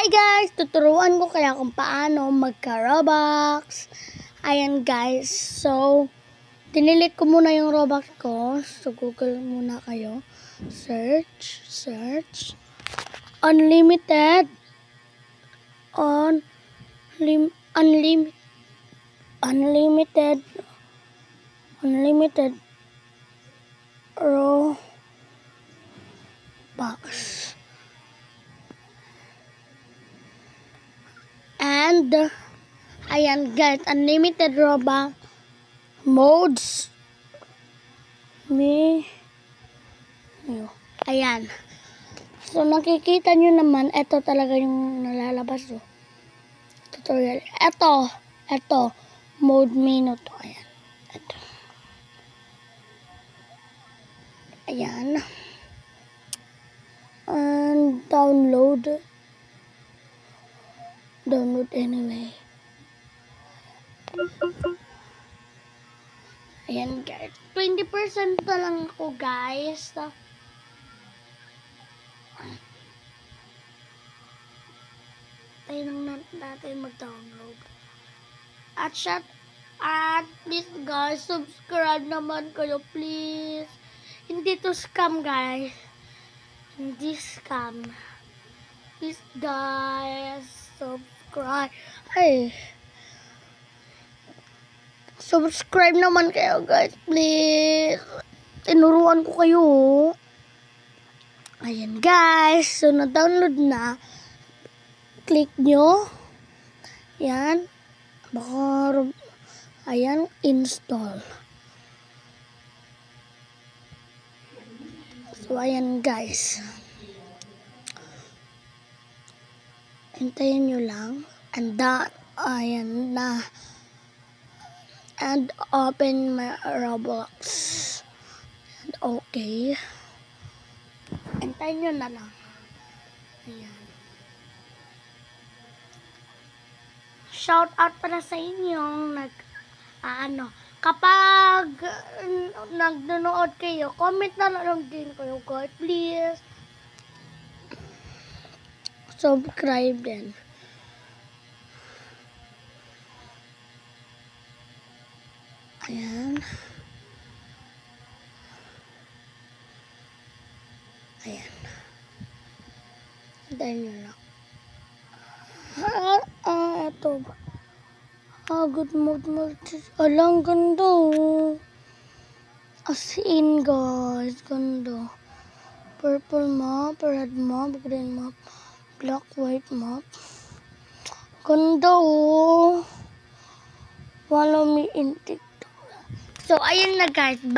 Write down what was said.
Hi guys! Tuturuan ko kaya kung paano magka-Robux. Ayan guys. So, dinilit ko muna yung Robux ko. So, Google muna kayo. Search. Unlimited. Unlimited Robux. And, ayan guys, unlimited Robux modes. Ayan. So, nakikita nyo naman, ito talaga yung nalalabas. Oh. Tutorial. Ito. Mode menu to. Ayan. Ito. Ayan. And download anyway. Ayan guys. 20% na lang ako guys. Tayo lang natin mag-download. At please guys, subscribe naman kayo please. Hindi to scam guys. Hindi scam. Please guys, subscribe. Subscribe naman kayo guys, please. Tinuruan ko kayo. Ayan guys, so na-download na. Click nyo. Ayan. Ayan, install. So ayan guys. Hintayin nyo lang. And ayan na. And open my Roblox. And okay. Hintayin nyo na lang. Ayan. Shout out para sa inyong kapag nagnunood kayo, comment na lang din kayo guys, please. Subscribe din. Ayan. Hintayin nyo lang. Ito. Good mode. Alang ganda. As in guys, ganda. Purple map, red map, green map, black, white map. Ganda Follow me in TikTok. So, ayun na guys. Bye.